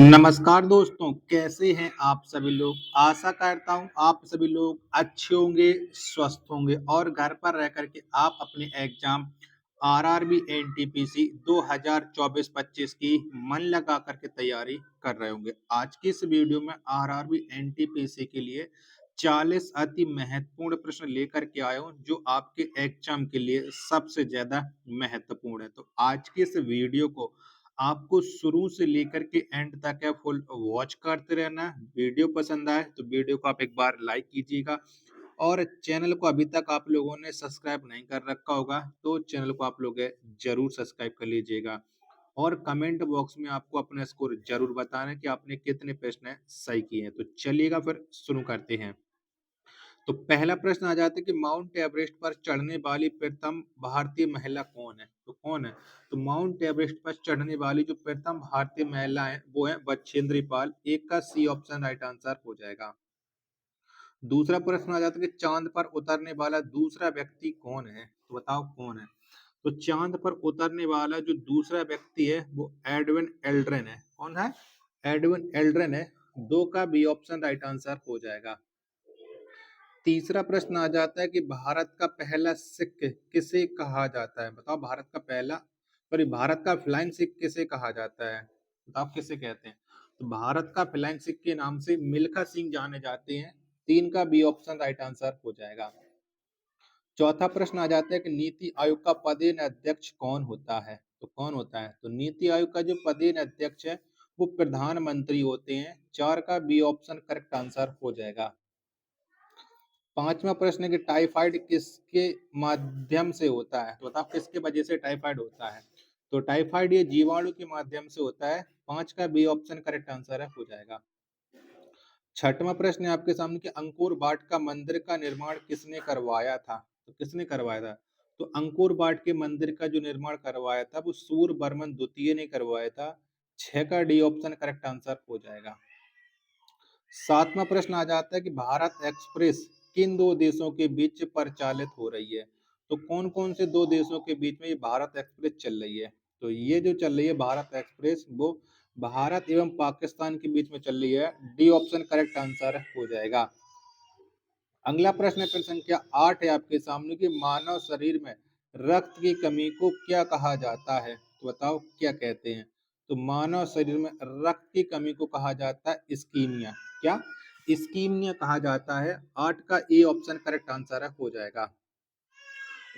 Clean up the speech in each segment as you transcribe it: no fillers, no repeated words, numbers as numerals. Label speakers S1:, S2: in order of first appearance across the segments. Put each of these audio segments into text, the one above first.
S1: नमस्कार दोस्तों, कैसे हैं आप सभी लोग? आशा करता हूँ आप सभी लोग अच्छे होंगे, स्वस्थ होंगे और घर पर रह कर के आप अपने एग्जाम आरआरबी एनटीपीसी 2024-25 की मन लगा करके तैयारी कर रहे होंगे। आज की इस वीडियो में आरआरबी एनटीपीसी के लिए 40 अति महत्वपूर्ण प्रश्न लेकर के आया हूँ जो आपके एग्जाम के लिए सबसे ज्यादा महत्वपूर्ण है। तो आज की इस वीडियो को आपको शुरू से लेकर के एंड तक है फुल वॉच करते रहना है। वीडियो पसंद आए तो वीडियो को आप एक बार लाइक कीजिएगा और चैनल को अभी तक आप लोगों ने सब्सक्राइब नहीं कर रखा होगा तो चैनल को आप लोग जरूर सब्सक्राइब कर लीजिएगा और कमेंट बॉक्स में आपको अपना स्कोर जरूर बताना है कि आपने कितने प्रश्न सही किए हैं। तो चलिएगा फिर शुरू करते हैं। तो पहला प्रश्न आ जाता है कि माउंट एवरेस्ट पर चढ़ने वाली प्रथम भारतीय महिला कौन है? तो कौन है? तो माउंट एवरेस्ट पर चढ़ने वाली जो प्रथम भारतीय महिला है वो है बछेंद्री पाल। एक का सी ऑप्शन राइट आंसर हो जाएगा। दूसरा प्रश्न आ जाता है कि चांद पर उतरने वाला दूसरा व्यक्ति कौन है? तो बताओ कौन है? तो चांद पर उतरने वाला जो दूसरा व्यक्ति है वो एडविन एल्ड्रिन है। कौन है? एडविन एल्ड्रिन है। दो का बी ऑप्शन राइट आंसर हो जाएगा। तीसरा प्रश्न आ जाता है कि भारत का पहला सिक्के किसे कहा जाता है? बताओ भारत का पहला सॉरी भारत का फ्लाइंग सिख किसे कहा जाता है? बताओ किसे कहते हैं? तो भारत का फ्लाइंग सिख के नाम से मिल्खा सिंह जाने जाते हैं। तीन का बी ऑप्शन राइट आंसर हो जाएगा। चौथा प्रश्न आ जाता है कि नीति आयोग का पदेन अध्यक्ष कौन होता है? तो कौन होता है? तो नीति आयोग का जो पदेन अध्यक्ष है वो प्रधानमंत्री होते हैं। चार का बी ऑप्शन करेक्ट आंसर हो जाएगा। पांचवा प्रश्न है कि टाइफाइड किसके माध्यम से होता है? तो बताओ किसके वजह से टाइफाइड होता है? तो टाइफाइड ये जीवाणु के माध्यम से होता है। पांच का बी ऑप्शन करेक्ट आंसर है हो जाएगा। छठवां प्रश्न है आपके सामने कि अंकोर वाट का मंदिर का निर्माण किसने करवाया था? तो किसने करवाया था? तो अंकोर वाट के मंदिर का जो निर्माण करवाया था वो सूर्यवर्मन द्वितीय ने करवाया था। छह का डी ऑप्शन करेक्ट आंसर हो जाएगा। सातवां प्रश्न आ जाता है कि भारत एक्सप्रेस किन दो देशों के बीच परिचालित हो रही है? तो कौन कौन से दो देशों के बीच में ये भारत एक्सप्रेस चल रही है? तो ये जो चल रही है भारत एक्सप्रेस वो भारत एवं पाकिस्तान के बीच में चल रही है। डी ऑप्शन करेक्ट आंसर हो जाएगा। अगला प्रश्न है प्रश्न संख्या 8 है आपके सामने कि मानव शरीर में रक्त की कमी को क्या कहा जाता है? तो बताओ क्या कहते हैं? तो मानव शरीर में रक्त की कमी को कहा जाता है इस्कीमिया। क्या? इस्कीमिया कहा जाता है। 8 का ए ऑप्शन करेक्ट आंसर है हो जाएगा।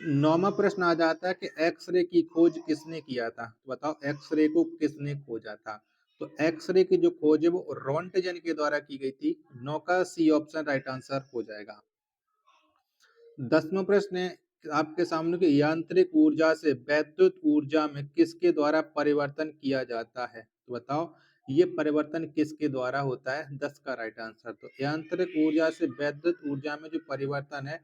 S1: नौवां प्रश्न आ जाता है कि एक्सरे की खोज किसने किया था? तो बताओ एक्सरे को किसने खोजा था? तो एक्सरे की जो खोज है वो रोंटगन के द्वारा की गई थी। 9 का सी ऑप्शन राइट आंसर हो जाएगा। 10वां प्रश्न है आपके सामने कि यांत्रिक ऊर्जा से वैद्युत ऊर्जा में किसके द्वारा परिवर्तन किया जाता है? तो बताओ ये परिवर्तन किसके द्वारा होता है? 10 का राइट आंसर। तो यांत्रिक ऊर्जा से वैद्युत ऊर्जा में जो परिवर्तन है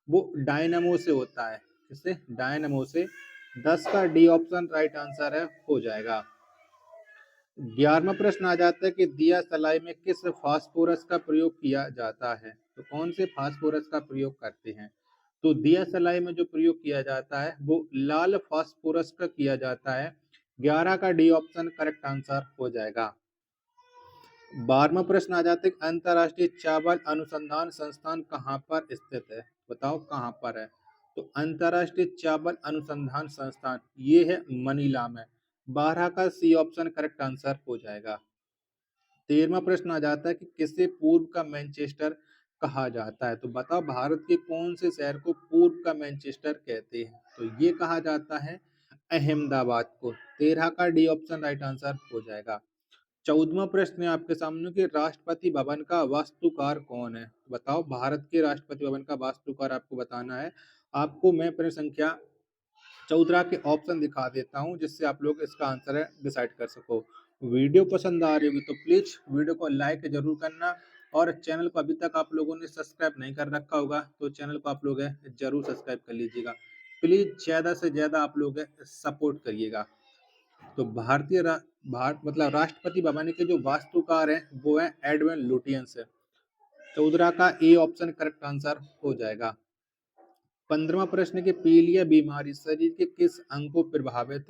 S1: वो डायनामो से होता है। किससे? डायनामो से। 10 का डी ऑप्शन राइट आंसर है हो जाएगा। 11वां प्रश्न आ जाता है कि दिया सलाई में किस फास्फोरस का प्रयोग किया जाता है? तो कौन से फास्फोरस का प्रयोग करते हैं? तो दिया सलाई में जो प्रयोग किया जाता है वो लाल फास्फोरस का किया जाता है। 11 का डी ऑप्शन करेक्ट आंसर हो जाएगा। 12वां प्रश्न आ जाता है कि अंतरराष्ट्रीय चावल अनुसंधान संस्थान कहाँ पर स्थित है? बताओ कहाँ पर है? तो अंतरराष्ट्रीय चावल अनुसंधान संस्थान ये है मनीला में। 12 का सी ऑप्शन करेक्ट आंसर हो जाएगा। 13वां प्रश्न आ जाता है कि किसे पूर्व का मैनचेस्टर कहा जाता है? तो बताओ भारत के कौन से शहर को पूर्व का मैनचेस्टर कहते हैं? तो ये कहा जाता है अहमदाबाद को। 13 का डी ऑप्शन राइट आंसर हो जाएगा। 14वां प्रश्न है आपके सामने कि राष्ट्रपति भवन का वास्तुकार कौन है? तो बताओ भारत के राष्ट्रपति भवन का वास्तुकार आपको बताना है। आपको मैं प्रश्न संख्या 14 के ऑप्शन दिखा देता हूं जिससे आप लोग इसका आंसर है डिसाइड कर सको। वीडियो पसंद आ रही होगी तो प्लीज वीडियो को लाइक जरूर करना और चैनल को अभी तक आप लोगों ने सब्सक्राइब नहीं कर रखा होगा तो चैनल को आप लोग जरूर सब्सक्राइब कर लीजिएगा। प्लीज ज्यादा से ज्यादा आप लोग सपोर्ट करिएगा। तो भारत मतलब राष्ट्रपति भवन के जो वास्तुकार हैं वो है एडविन लुटियंस है। 14 का ए ऑप्शन करेक्ट आंसर हो जाएगा। 15वां प्रश्न की पीलिया बीमारी शरीर के किस अंग को प्रभावित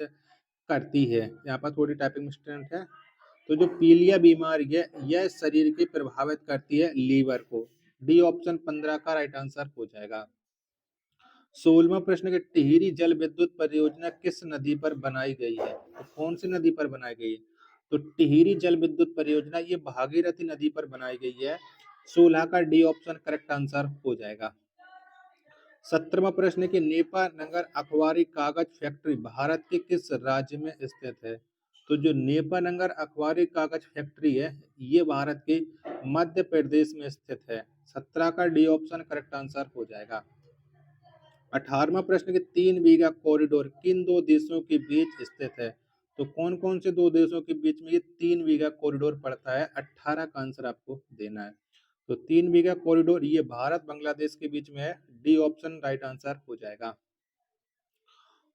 S1: करती है? यहाँ पर थोड़ी टाइपिंग मिस्टेक है। तो जो पीलिया बीमारी है यह शरीर के प्रभावित करती है लीवर को। डी ऑप्शन 15 का राइट आंसर हो जाएगा। 16वां प्रश्न कि टिहरी जल विद्युत परियोजना किस नदी पर बनाई गई है? तो कौन सी नदी पर बनाई गई है? तो टिहरी जल विद्युत परियोजना ये भागीरथी नदी पर बनाई गई है। 16 का डी ऑप्शन करेक्ट आंसर हो जाएगा। 17वां प्रश्न कि नेपा नगर अखबारी कागज फैक्ट्री भारत के किस राज्य में स्थित है? तो जो नेपा नगर अखबारी कागज फैक्ट्री है ये भारत के मध्य प्रदेश में स्थित है। 17 का डी ऑप्शन करेक्ट आंसर हो जाएगा। 18वां प्रश्न कि 3 बीघा कॉरिडोर किन दो देशों के बीच स्थित है? तो कौन कौन से दो देशों के बीच में ये 3 बीघा कॉरिडोर पड़ता है? 18 का आंसर आपको देना है। तो 3 बीघा कॉरिडोर ये भारत बांग्लादेश के बीच में है। डी ऑप्शन राइट आंसर हो जाएगा।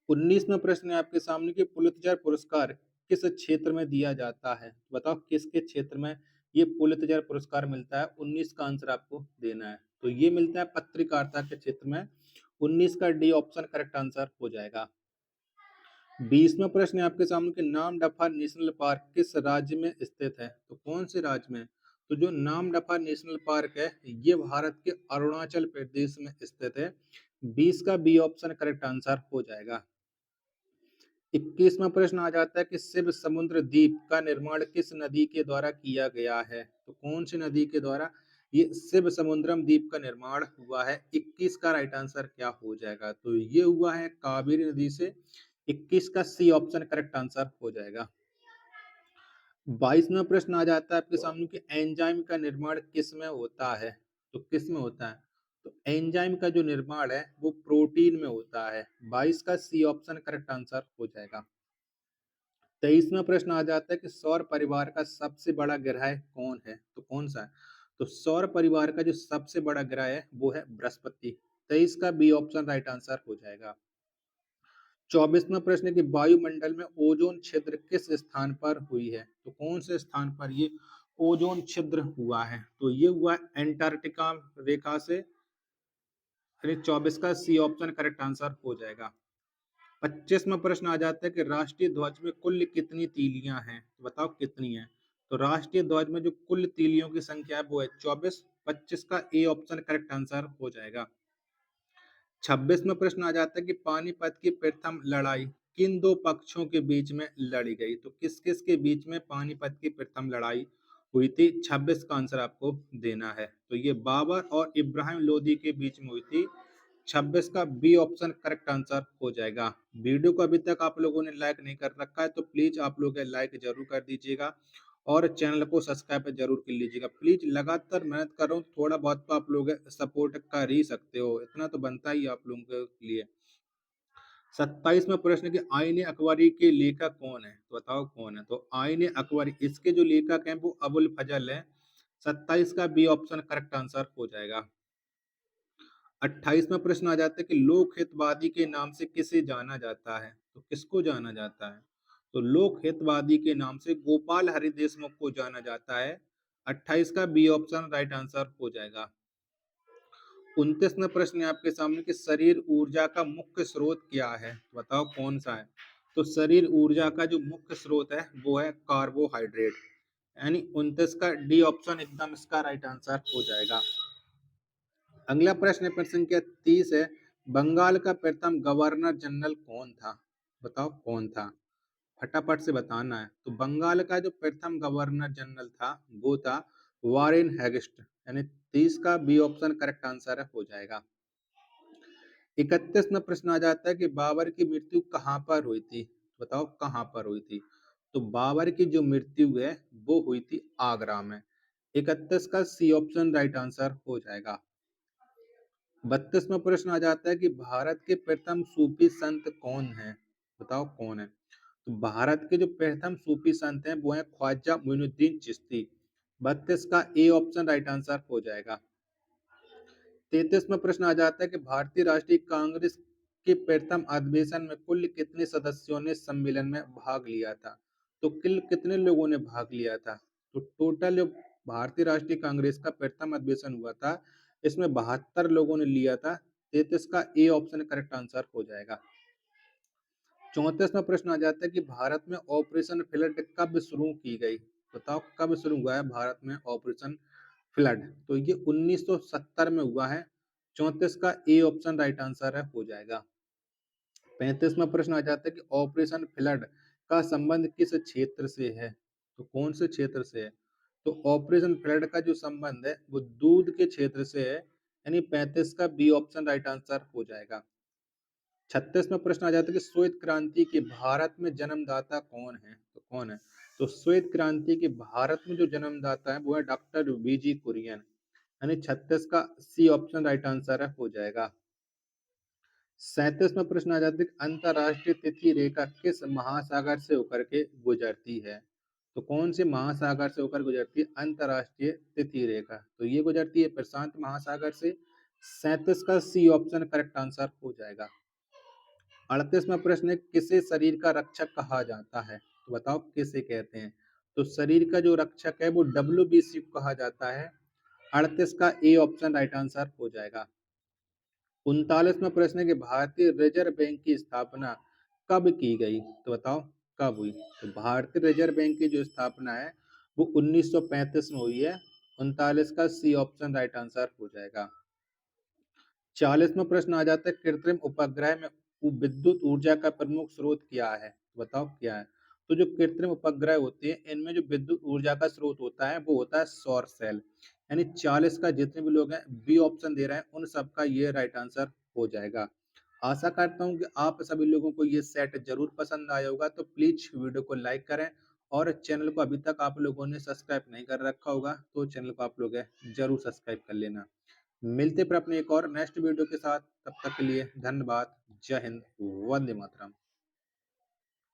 S1: 19वां प्रश्न है आपके सामने कि पुलित्जर पुरस्कार किस क्षेत्र में दिया जाता है? बताओ किसके क्षेत्र में ये पुलित्जर पुरस्कार मिलता है? 19 का आंसर आपको देना है। तो ये मिलता है पत्रकारिता के क्षेत्र में। 19 का डी ऑप्शन करेक्ट आंसर हो जाएगा। 20वां प्रश्न है आपके सामने कि नामदफा नेशनल पार्क किस राज्य में स्थित है? तो कौन से राज्य में? तो जो नामदफा नेशनल पार्क है ये भारत के अरुणाचल प्रदेश में स्थित है। 20 का बी ऑप्शन करेक्ट आंसर हो जाएगा। 21वां प्रश्न आ जाता है कि शिव समुद्र द्वीप का निर्माण किस नदी के द्वारा किया गया है? तो कौन सी नदी के द्वारा ये शिव समुद्रम द्वीप का निर्माण हुआ है? 21 का राइट आंसर क्या हो जाएगा? तो ये हुआ है कावेरी नदी से। 21 का सी ऑप्शन करेक्ट आंसर हो जाएगा। 22वां प्रश्न आ जाता है आपके सामने कि एंजाइम का निर्माण किस में होता है? तो किस में होता है? तो एंजाइम का जो निर्माण है वो प्रोटीन में होता है। 22 का सी ऑप्शन करेक्ट आंसर हो जाएगा। 23वां प्रश्न आ जाता है कि सौर परिवार का सबसे बड़ा ग्रह कौन है? तो कौन सा है? तो सौर परिवार का जो सबसे बड़ा ग्रह है वो है बृहस्पति। 23 का बी ऑप्शन राइट आंसर हो जाएगा। 24वां प्रश्न है कि वायुमंडल में ओजोन छिद्र किस स्थान पर हुई है? तो कौन से स्थान पर ये ओजोन छिद्र हुआ है? तो ये हुआ एंटार्क्टिका रेखा से। 24 का सी ऑप्शन करेक्ट आंसर हो जाएगा। 25वां प्रश्न आ जाता है कि राष्ट्रीय ध्वज में कुल कितनी तीलियां हैं? तो बताओ कितनी हैं? तो राष्ट्रीय ध्वज में जो कुल तीलियों की संख्या है वो है 24। 25 का ए ऑप्शन करेक्ट आंसर हो जाएगा। 26वां प्रश्न आ जाता है कि पानीपत की प्रथम लड़ाई किन दो पक्षों के बीच में लड़ी गई? तो किस किस के बीच में पानीपत की प्रथम लड़ाई हुई थी? 26 का आंसर आपको देना है। तो ये बाबर और इब्राहिम लोदी के बीच में हुई थी। 26 का बी ऑप्शन करेक्ट आंसर हो जाएगा। वीडियो को अभी तक आप लोगों ने लाइक नहीं कर रखा है तो प्लीज आप लोग लाइक जरूर कर दीजिएगा और चैनल को सब्सक्राइब जरूर कर लीजिएगा। प्लीज लगातार मेहनत कर रहा हूँ, थोड़ा बहुत तो आप लोग सपोर्ट कर ही सकते हो, इतना तो बनता ही आप लोगों के लिए। 27वां प्रश्न कि आईने अकबरी के लेखक कौन है? तो बताओ कौन है? तो आईने अकबरी इसके जो लेखक हैं वो अबुल फजल है। 27 का बी ऑप्शन करेक्ट आंसर हो जाएगा। 28वां प्रश्न आ जाता है कि लोक हितवादी के नाम से किसे जाना जाता है? तो किसको जाना जाता है? तो लोक हितवादी के नाम से गोपाल हरि देशमुख को जाना जाता है। 28 का बी ऑप्शन राइट आंसर हो जाएगा। 29वां प्रश्न है आपके सामने कि शरीर ऊर्जा का मुख्य स्रोत क्या है? तो बताओ कौन सा है? तो शरीर ऊर्जा का जो मुख्य स्रोत है वो है कार्बोहाइड्रेट। यानी 29 का डी ऑप्शन एकदम इसका राइट आंसर हो जाएगा। अगला प्रश्न है प्रश्न संख्या 30 है। बंगाल का प्रथम गवर्नर जनरल कौन था? बताओ कौन था? फटाफट से बताना है। तो बंगाल का जो प्रथम गवर्नर जनरल था वो था वारेन हैगिस्ट। यानी 30 का बी ऑप्शन करेक्ट आंसर हो जाएगा। 31वां प्रश्न आ जाता है कि बाबर की मृत्यु कहाँ पर हुई थी? बताओ कहाँ पर हुई थी? तो बाबर की जो मृत्यु है वो हुई थी आगरा में। 31 का सी ऑप्शन राइट आंसर हो जाएगा। 32वां प्रश्न आ जाता है कि भारत के प्रथम सूफी संत कौन है? बताओ कौन है? तो भारत के जो प्रथम सूफी संत हैं वो है ख्वाजा मोइनुद्दीन चिश्ती। 32 का ए ऑप्शन राइट आंसर हो जाएगा। 33वां प्रश्न आ जाता है कि भारतीय राष्ट्रीय कांग्रेस के प्रथम अधिवेशन में कुल कितने सदस्यों ने सम्मेलन में भाग लिया था? तो कुल कितने लोगों ने भाग लिया था? तो टोटल जो भारतीय राष्ट्रीय कांग्रेस का प्रथम अधिवेशन हुआ था इसमें 72 लोगों ने लिया था। 33 का ए ऑप्शन करेक्ट आंसर हो जाएगा। 34वां प्रश्न आ जाता है कि भारत में ऑपरेशन फ्लड कब शुरू की गई? बताओ कब शुरू हुआ है भारत में ऑपरेशन फ्लड? तो ये 1970 में हुआ है। 34 का ए ऑप्शन राइट आंसर है, हो जाएगा। 35वां प्रश्न आ जाता है कि ऑपरेशन फ्लड का संबंध किस क्षेत्र से है? तो कौन से क्षेत्र से है? तो ऑपरेशन फ्लड का जो संबंध है वो दूध के क्षेत्र से है, यानी 35 का बी ऑप्शन राइट आंसर हो जाएगा। 36वां प्रश्न आ जाता है कि श्वेत क्रांति के भारत में जन्मदाता कौन है? तो कौन है? तो श्वेत क्रांति के भारत में जो जन्मदाता है वो है डॉक्टर वीजी कुरियन, यानी 36 का सी ऑप्शन राइट आंसर है, हो जाएगा। 37वां प्रश्न आ जाता है कि अंतरराष्ट्रीय तिथि रेखा किस महासागर से होकर के गुजरती है? तो कौन से महासागर से होकर गुजरती है अंतरराष्ट्रीय तिथि रेखा? तो ये गुजरती है प्रशांत महासागर से। 37 का सी ऑप्शन करेक्ट आंसर हो जाएगा। 38वां प्रश्न है किसे शरीर का रक्षक कहा जाता है? तो बताओ किसे कहते हैं? तो शरीर का जो रक्षक है वो डब्ल्यूबीसी को कहा जाता है। 38 का ए ऑप्शन राइट आंसर हो जाएगा। 39वां प्रश्न है कि भारतीय रिजर्व बैंक की स्थापना कब की गई? तो बताओ कब हुई? तो भारतीय रिजर्व बैंक की जो स्थापना है वो 1935 में हुई है। 39 का सी ऑप्शन राइट आंसर हो जाएगा। 40वां प्रश्न आ जाता है कृत्रिम उपग्रह में विद्युत ऊर्जा का प्रमुख स्रोत क्या है? तो बताओ क्या है? तो जो कृत्रिम उपग्रह होते हैं इनमें जो विद्युत ऊर्जा का स्रोत होता है वो होता है सौर सेल, यानी 40 का जितने भी लोग हैं बी ऑप्शन दे रहे हैं उन सबका ये राइट आंसर हो जाएगा। आशा करता हूँ कि आप सभी लोगों को ये सेट जरूर पसंद आया होगा, तो प्लीज वीडियो को लाइक करें और चैनल को अभी तक आप लोगों ने सब्सक्राइब नहीं कर रखा होगा तो चैनल को आप लोग जरूर सब्सक्राइब कर लेना। मिलते पर अपने एक और नेक्स्ट वीडियो के साथ, तब तक के लिए धन्यवाद। जय हिंद, वंदे मातरम।